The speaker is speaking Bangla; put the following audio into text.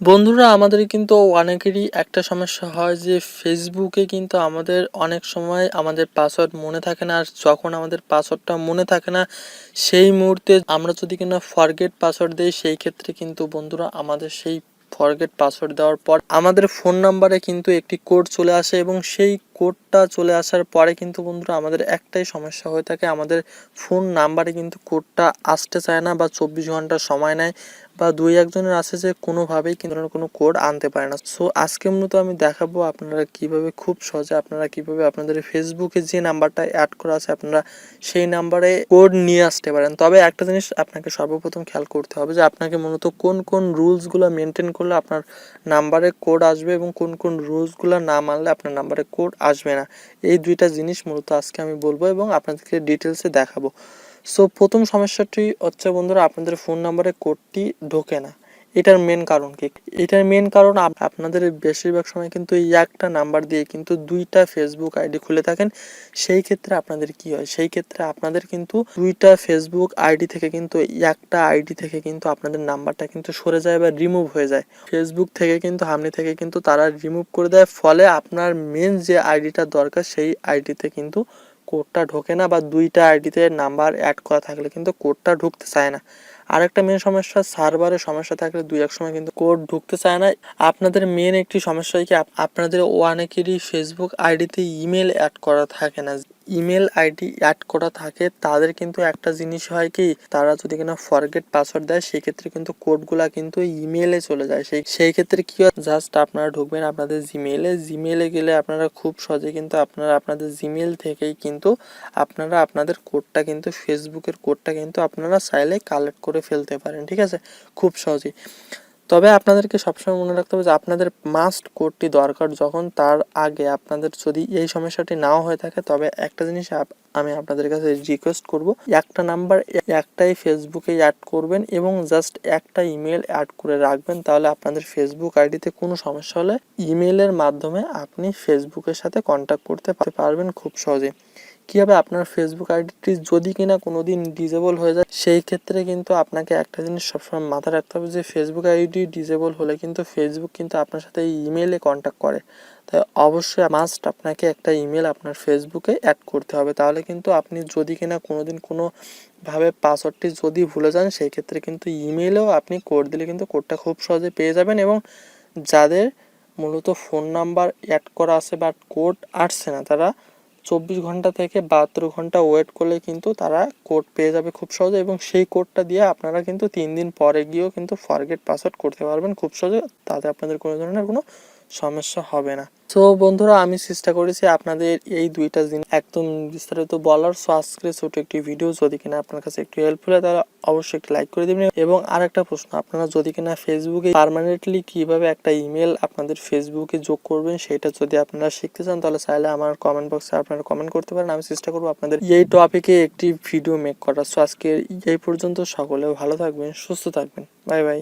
বন্ধুরা আমাদের কিন্তু অনেকেরই একটা সমস্যা হয় যে ফেসবুকে কিন্তু আমাদের অনেক সময় আমাদের পাসওয়ার্ড মনে থাকে না। আর যখন আমাদের পাসওয়ার্ডটা মনে থাকে না সেই মুহূর্তে আমরা যদি কিনা ফরগেট পাসওয়ার্ড দিই, সেই ক্ষেত্রে কিন্তু বন্ধুরা আমাদের সেই ফরগেট পাসওয়ার্ড দেওয়ার পর আমাদের ফোন নাম্বারে কিন্তু একটি কোড চলে আসে এবং সেই কোডটা চলে আসার পরে কিন্তু বন্ধুরা আমাদের একটাই সমস্যা হয়ে থাকে, আমাদের ফোন নাম্বারে কিন্তু কোডটা আসতে চায় না বা 24 ঘন্টা সময় নেয় বা দুই একজনের আছে যে কোনোভাবেই কিন্তু কোনো কোড আনতে পারে না। সো আজকে মূলত আমি দেখাবো আপনারা কিভাবে খুব সহজে আপনারা কিভাবে আপনাদের ফেসবুকে যে নাম্বারটা অ্যাড করা আছে আপনারা সেই নাম্বারে কোড নিয়ে আসতে পারেন। তবে একটা জিনিস আপনাকে সর্বপ্রথম খেয়াল করতে হবে যে আপনাকে মূলত কোন কোন রুলসগুলো মেনটেন করলে আপনার নাম্বারে কোড আসবে এবং কোন কোন রুলসগুলো না মানলে আপনার নাম্বারে কোড আসবে না। এই দুইটা জিনিস মূলত আজকে আমি বলবো এবং আপনাদেরকে ডিটেলসে দেখাবো। সো প্রথম সমস্যাটি হচ্ছে বন্ধুরা, আপনাদের ফোন নাম্বারে কোডটি ঢোকে না। এটার মেন কারণ কি? এটার মেন কারণ আপনাদের বেশিরভাগ সময় কিন্তু এই একটা নাম্বার দিয়ে কিন্তু দুইটা ফেসবুক আইডি খুলে থাকেন। সেই ক্ষেত্রে আপনাদের কি হয়? সেই ক্ষেত্রে আপনাদের কিন্তু দুইটা ফেসবুক আইডি থেকে কিন্তু একটা আইডি থেকে কিন্তু আপনাদের নাম্বারটা কিন্তু সরে যায় বা রিমুভ হয়ে যায়। ফেসবুক থেকে কিন্তু হামনি থেকে কিন্তু তারা রিমুভ করে দেয়, ফলে আপনার মেন যে আইডিটা দরকার সেই আইডিতে কিন্তু কোডটা ঢোকে না বা দুইটা আইডিতে নাম্বার অ্যাড করা থাকলে কিন্তু কোডটা ঢুকতে চায় না। আরেকটা মেন সমস্যা, সার্ভারের সমস্যা থাকলে দুই এক সময় কিন্তু কোড ঢুকতে চায় না। আপনাদের মেন একটি সমস্যা কি, আপনাদের অনেকেরই ফেসবুক আইডিতে ইমেল অ্যাড করা থাকে না। ইমেল আইডি অ্যাড করা থাকে তাদের কিন্তু একটা জিনিস হয় কি, তারা যদি কিনা ফরগেট পাসওয়ার্ড দেয় সেক্ষেত্রে কিন্তু কোডগুলা কিন্তু ইমেলে চলে যায়। সেই ক্ষেত্রে কি হয়, জাস্ট আপনারা ঢুকবেন আপনাদের জিমেলে গেলে আপনারা খুব সহজে কিন্তু আপনারা আপনাদের জিমেল থেকেই কিন্তু আপনারা আপনাদের কোডটা কিন্তু ফেসবুকের কোডটা কিন্তু আপনারা চাইলে কালেক্ট করে ফেলতে পারেন, ঠিক আছে, খুব সহজেই। তবে আপনাদেরকে সবসময় মনে রাখতে হবে যে আপনাদের মাস্ট কোডটি দরকার যখন, তার আগে আপনাদের যদি এই সমস্যাটি নাও হয়ে থাকে তবে একটা জিনিস আমি আপনাদের কাছে রিকোয়েস্ট করব, একটা নাম্বার একটাই ফেসবুকে অ্যাড করবেন এবং জাস্ট একটা ইমেল অ্যাড করে রাখবেন। তাহলে আপনাদের ফেসবুক আইডিতে কোনো সমস্যা হলে ইমেলের মাধ্যমে আপনি ফেসবুকের সাথে কন্ট্যাক্ট করতে পারবেন খুব সহজে। কি হবে, আপনার ফেসবুক আইডিটি যদি কিনা কোনোদিন ডিজেবল হয়ে যায় সেই ক্ষেত্রে কিন্তু আপনাকে একটা জিনিস সবসময় মাথায় রাখতে হবে যে ফেসবুক আইডি ডিজেবল হলে কিন্তু ফেসবুক কিন্তু আপনার সাথে ইমেলে কন্ট্যাক্ট করে। তাই অবশ্যই মাস্ট আপনাকে একটা ইমেল আপনার ফেসবুকে অ্যাড করতে হবে। তাহলে কিন্তু আপনি যদি কিনা কোনোদিন কোনোভাবে পাসওয়ার্ডটি যদি ভুলে যান সেই ক্ষেত্রে কিন্তু ইমেলেও আপনি কোড দিলে কিন্তু কোডটা খুব সহজে পেয়ে যাবেন। এবং যাদের মূলত ফোন নাম্বার অ্যাড করা আছে বাট কোড আসছে না, তারা 24 ঘন্টা থেকে 72 ঘন্টা ওয়েট করলে কিন্তু তারা কোড পেয়ে যাবে খুব সহজে এবং সেই কোডটা দিয়ে আপনারা কিন্তু 3 দিন পরে গিয়েও কিন্তু ফরগেট পাসওয়ার্ড করতে পারবেন খুব সহজে, তাতে আপনাদের কোনো ধরনের কোনো সমস্যা হবে না। তো বন্ধুরা আমি চেষ্টা করেছি আপনাদের এই দুইটা জিনিস একদম বিস্তারিত বলার। সো আজকে ছোট একটি ভিডিও যদি কিনা আপনার কাছে একটু হেল্পফুল হয় তাহলে অবশ্যই একটি লাইক করে দিবেন। এবং আরেকটা প্রশ্ন, আপনারা যদি কিনা ফেসবুকে পার্মানেন্টলি কিভাবে একটা ইমেল আপনাদের ফেসবুকে যোগ করবেন সেটা যদি আপনারা শিখতে চান তাহলে চাইলে আমার কমেন্ট বক্সে আপনারা কমেন্ট করতে পারেন, আমি চেষ্টা করবো আপনাদের এই টপিকে একটি ভিডিও মেক করার। সো আজকে এই পর্যন্ত, সকলে ভালো থাকবেন, সুস্থ থাকবেন, বাই বাই।